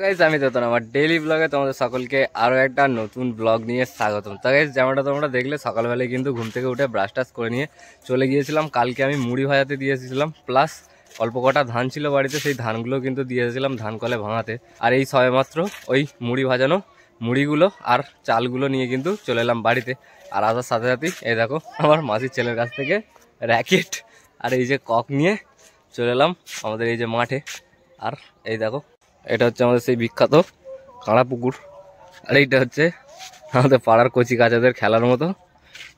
Guys আমি তো আমার ডেইলি ব্লগে তোমাদের সকলকে আরো একটা নতুন ব্লগ নিয়ে স্বাগতম। তো গাইস যেমনটা তোমরা দেখলে সকালবেলায় কিন্তু ঘুম থেকে উঠে ব্রাশ টাশ করে নিয়ে চলে গিয়েছিলাম। কালকে আমি মুড়ি ভাজাতে দিয়ে এসেছিলাম, প্লাস অল্প কটা ধান ছিল বাড়িতে, সেই ধানগুলো কিন্তু দিয়ে এসেছিলাম ধান কলে ভাঙাতে। আর এই সবেমাত্র ওই মুড়ি ভাজানো মুড়িগুলো আর চালগুলো নিয়ে কিন্তু চলে এলাম বাড়িতে। আর আসার সাথে সাথেই এই দেখো আমার মাসির ছেলের কাছ থেকে র্যাকেট আর এই যে কক নিয়ে চলে এলাম আমাদের এই যে মাঠে। আর এই দেখো এটা হচ্ছে আমাদের সেই বিখ্যাত কাঁড়া পুকুর, আর এইটা হচ্ছে আমাদের পাড়ার কচি কাচাদের খেলার মতো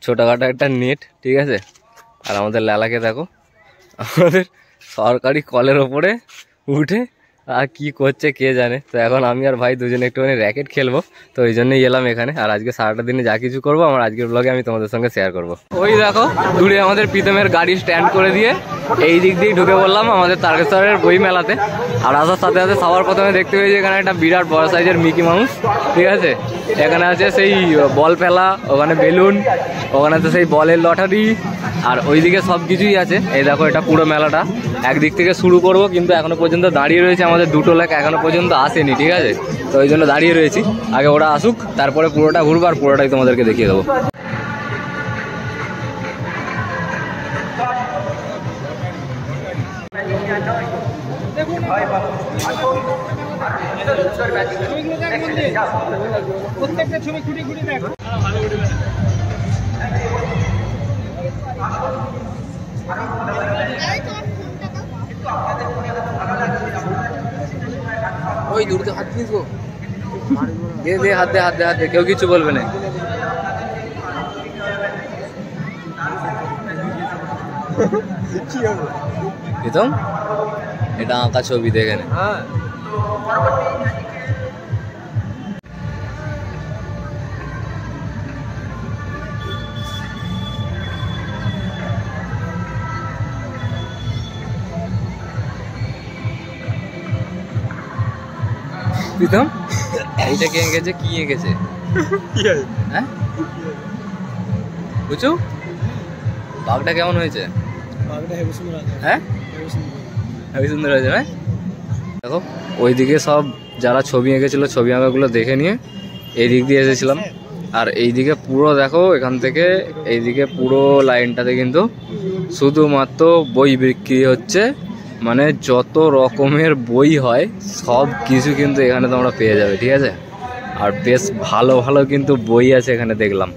ছোটোখাটো একটা নেট, ঠিক আছে। আর আমাদের লালাকে দেখো আমাদের সরকারি কলের ওপরে উঠে আর কি করছে কে জানে। তো এখন আমি আর ভাই দুজনে একটুখানি র্যাকেট খেলবো, তো ওই জন্যই এলাম এখানে। আর আজকে সারাটা দিনে যা কিছু করবো আমার আজকের ব্লগে আমি তোমাদের সঙ্গে শেয়ার করবো। ওই দেখো দূরে আমাদের প্রীতমের গাড়ি স্ট্যান্ড করে দিয়ে এই দিক দিয়ে ঢুকে পড়লাম আমাদের তারকেশ্বরের বই মেলাতে। আর আসার সাথে সাথে সবার প্রথমে দেখতে পেয়েছি এখানে একটা বিরাট বড় সাইজের মিকি মাউস, ঠিক আছে। এখানে আছে সেই বল ফেলা, ওখানে বেলুন, ওখানে আছে সেই বলের লটারি, আর ওইদিকে সব কিছুই আছে। এই দেখো এটা পুরো মেলাটা একদিক থেকে শুরু করব, কিন্তু এখনো পর্যন্ত দাঁড়িয়ে রয়েছে আমাদের দুটো লোক এখনো পর্যন্ত আসেনি, ঠিক আছে। তো ওই জন্য দাঁড়িয়ে রয়েছি, আগে ওরা আসুক তারপরে পুরোটা ঘুরবো আর পুরোটাই তোমাদেরকে দেখিয়ে দেবো। প্রত্যেকটা ছবি খুঁটি খুঁটি দেখো। ওই দূরতে হাত দিস গো, দে দে হাত দে, হাত দে, হাত দে, কেউ কিছু বলবে না। প্রীতম এটা আঁকা ছবি দেখে নে। প্রীতম এইটা কে এঁকেছে, কি এঁকেছে হ্যাঁ বুঝছো? বাঘটা কেমন হয়েছে? হ্যাঁ হেবি সুন্দর হয়েছে না? দেখো ওইদিকে সব যারা ছবি এঁকেছিল ছবি আঁকাগুলো দেখে নিয়ে এই দিক দিয়ে এসেছিলাম। আর এইদিকে পুরো দেখো এখান থেকে এইদিকে পুরো লাইনটাতে কিন্তু শুধুমাত্র বই বিক্রি হচ্ছে, মানে যত রকমের বই হয় সব কিছু কিন্তু এখানে তোমরা পেয়ে যাবে, ঠিক আছে। আর বেশ ভালো ভালো কিন্তু বই আছে এখানে দেখলাম।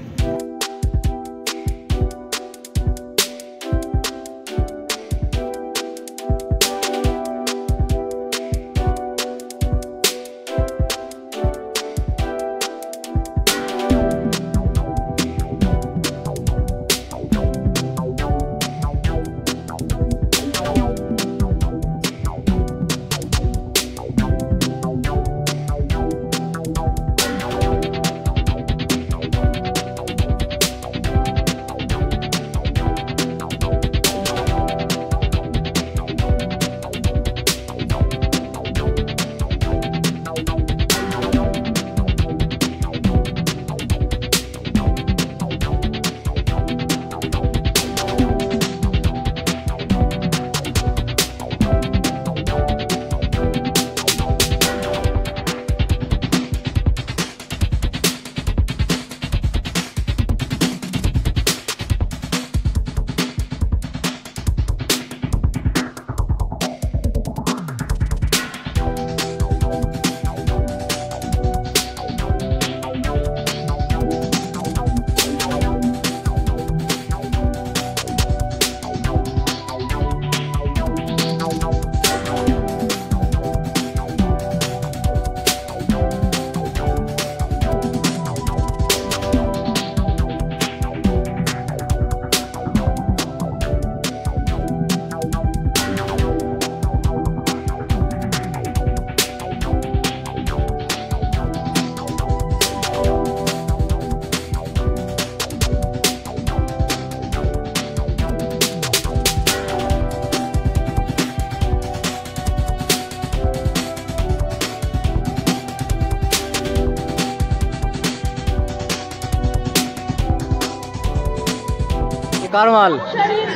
কার মাল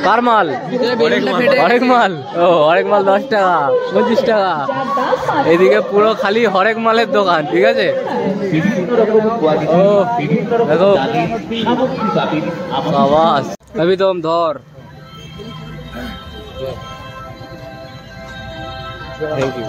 কার মাল হরেক মাল ও হরেক মাল 10 টাকা 25 টাকা এদিকে পুরো খালি হরেক মালের দোকান ঠিক আছে ও দেখো আওয়াজ अभी तो हम धर thank you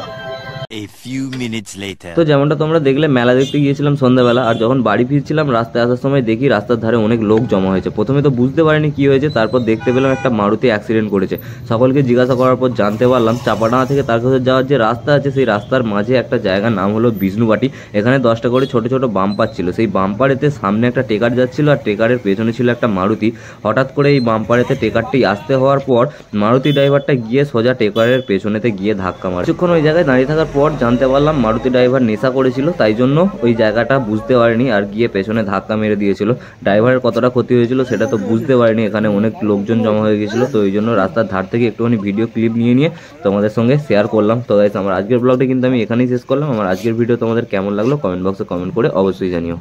A few minutes later. তো যেমনটা তোমরা দেখলে মেলা দেখতে গিয়েছিলাম সন্ধ্যাবেলা, আর যখন বাড়ি ফিরছিলাম রাস্তায় আসার সময় দেখি রাস্তার ধারে অনেক লোক জমা হয়েছে। প্রথমে তো বুঝতে পারিনি কি হয়েছে, তারপর দেখতে পেলাম একটা মারুতি অ্যাক্সিডেন্ট করেছে। সকলকে জিজ্ঞাসা করার পর জানতে পারলাম চাপাডাঙ্গা থেকে তারকেশ্বর যাওয়ার যে রাস্তা আছে সেই রাস্তার মাঝে একটা জায়গার নাম হলো বিষ্ণুবাটি। এখানে 10টা করে ছোট ছোট বাম্পার ছিল, সেই বাম্পারেতে সামনে একটা টেকার যাচ্ছিল আর টেকারের পেছনে ছিল একটা মারুতি। হঠাৎ করে এই বাম্পারেতে টেকারটি আসতে হওয়ার পর মারুতি ড্রাইভারটা গিয়ে সোজা টেকারের পেছনেতে গিয়ে ধাক্কা মারে। কিছুক্ষণ ওই জায়গায় দাঁড়িয়ে থাকার পর জানতে পারলাম মারুতি ড্রাইভার নেশা করেছিল, তাই জন্য ওই জায়গাটা বুঝতে পারেনি আর গিয়ে পেছনে ধাক্কা মেরে দিয়েছিল। ড্রাইভারের কতটা ক্ষতি হয়েছিল সেটা তো বুঝতে পারেনি, এখানে অনেক লোকজন জমা হয়ে গেছিলো। তো এই জন্য রাস্তার ধার থেকে একটুখানি ভিডিও ক্লিপ নিয়ে তোমাদের সঙ্গে শেয়ার করলাম। তো গাইস আমার আজকের ব্লগটা কিন্তু আমি এখানেই শেষ করলাম। আমার আজকের ভিডিও তোমাদের কেমন লাগলো কমেন্ট বক্সে কমেন্ট করে অবশ্যই জানিও।